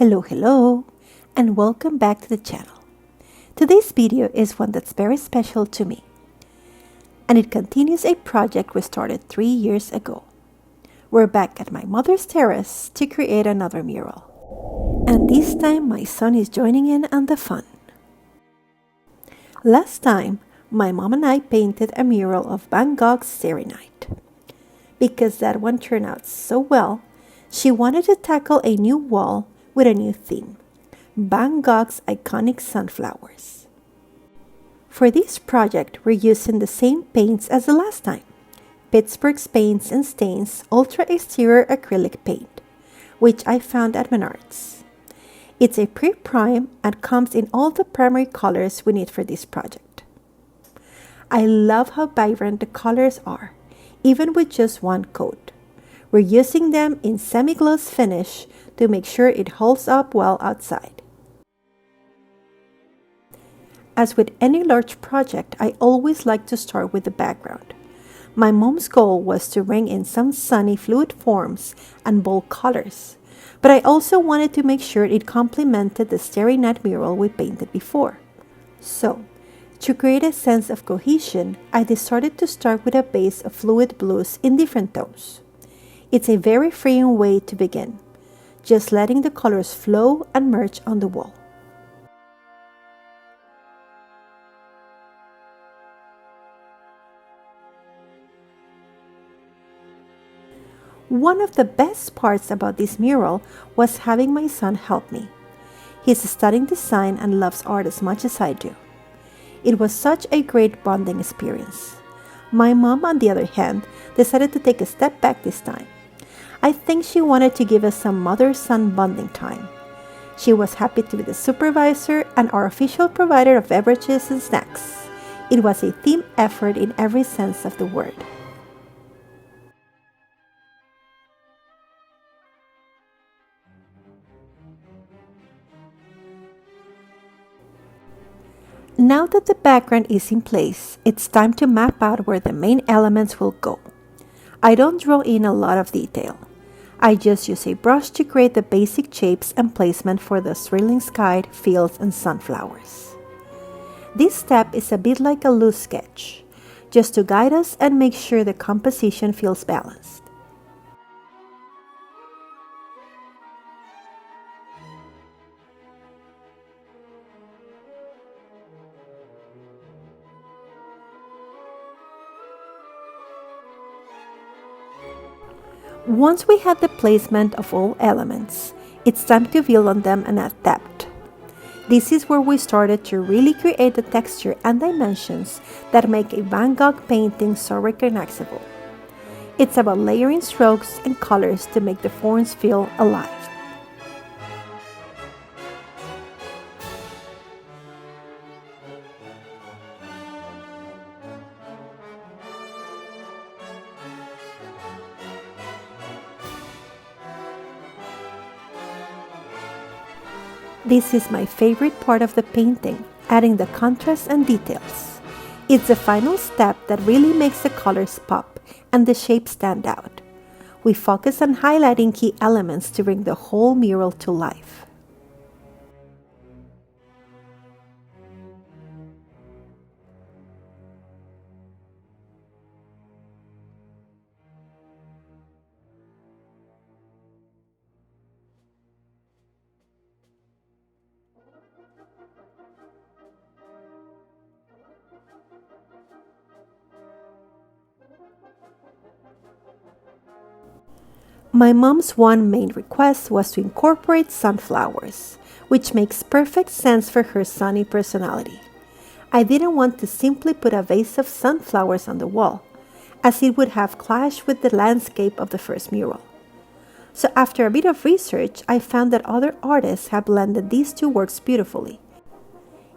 Hello, and welcome back to the channel. Today's video is one that's very special to me, and it continues a project we started 3 years ago. We're back at my mother's terrace to create another mural, and this time my son is joining in on the fun. Last time, my mom and I painted a mural of Van Gogh's Starry Night. Because that one turned out so well, she wanted to tackle a new wall with a new theme, Van Gogh's iconic sunflowers. For this project, we're using the same paints as the last time, Pittsburgh Paints Stains Ultra exterior acrylic paint, which I found at Menards. It's a pre-prime and comes in all the primary colors we need for this project. I love how vibrant the colors are, even with just one coat. We're using them in semi-gloss finish to make sure it holds up well outside. As with any large project, I always like to start with the background. My mom's goal was to bring in some sunny fluid forms and bold colors, but I also wanted to make sure it complemented the Starry Night mural we painted before. So, to create a sense of cohesion, I decided to start with a base of fluid blues in different tones. It's a very freeing way to begin, just letting the colors flow and merge on the wall. One of the best parts about this mural was having my son help me. He's studying design and loves art as much as I do. It was such a great bonding experience. My mom, on the other hand, decided to take a step back this time. I think she wanted to give us some mother-son bonding time. She was happy to be the supervisor and our official provider of beverages and snacks. It was a team effort in every sense of the word. Now that the background is in place, it's time to map out where the main elements will go. I don't draw in a lot of detail. I just use a brush to create the basic shapes and placement for the swirling sky, fields, and sunflowers. This step is a bit like a loose sketch, just to guide us and make sure the composition feels balanced. Once we have the placement of all elements, it's time to build on them and add depth. This is where we started to really create the texture and dimensions that make a Van Gogh painting so recognizable. It's about layering strokes and colors to make the forms feel alive. This is my favorite part of the painting, adding the contrast and details. It's the final step that really makes the colors pop and the shapes stand out. We focus on highlighting key elements to bring the whole mural to life. My mom's one main request was to incorporate sunflowers, which makes perfect sense for her sunny personality. I didn't want to simply put a vase of sunflowers on the wall, as it would have clashed with the landscape of the first mural. So after a bit of research, I found that other artists have blended these two works beautifully.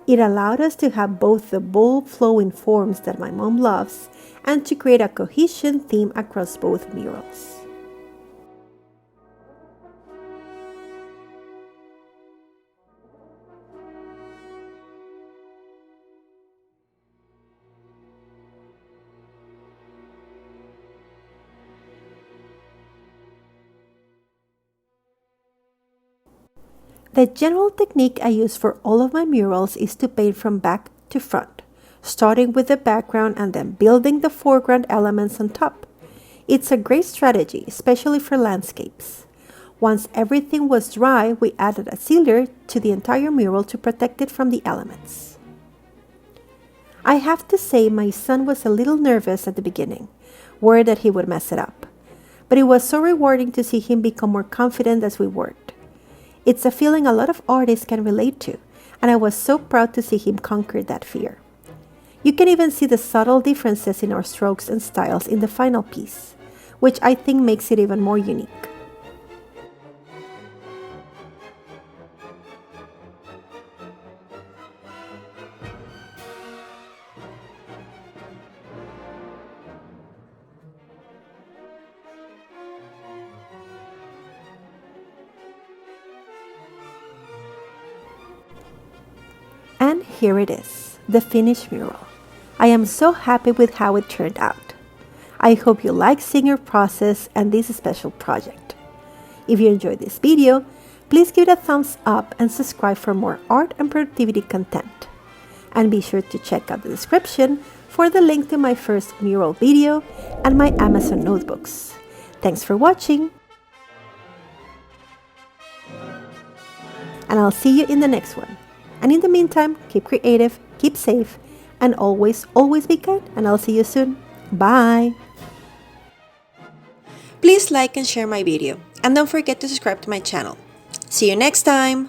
It allowed us to have both the bold flowing forms that my mom loves and to create a cohesion theme across both murals. The general technique I use for all of my murals is to paint from back to front, starting with the background and then building the foreground elements on top. It's a great strategy, especially for landscapes. Once everything was dry, we added a sealer to the entire mural to protect it from the elements. I have to say my son was a little nervous at the beginning, worried that he would mess it up. But it was so rewarding to see him become more confident as we worked. It's a feeling a lot of artists can relate to, and I was so proud to see him conquer that fear. You can even see the subtle differences in our strokes and styles in the final piece, which I think makes it even more unique. And here it is, the finished mural. I am so happy with how it turned out. I hope you like seeing your process and this special project. If you enjoyed this video, please give it a thumbs up and subscribe for more art and productivity content. And be sure to check out the description for the link to my first mural video and my Amazon notebooks. Thanks for watching! And I'll see you in the next one. And in the meantime, keep creative, keep safe, and always be kind, and I'll see you soon. Bye! Please like and share my video, and don't forget to subscribe to my channel. See you next time!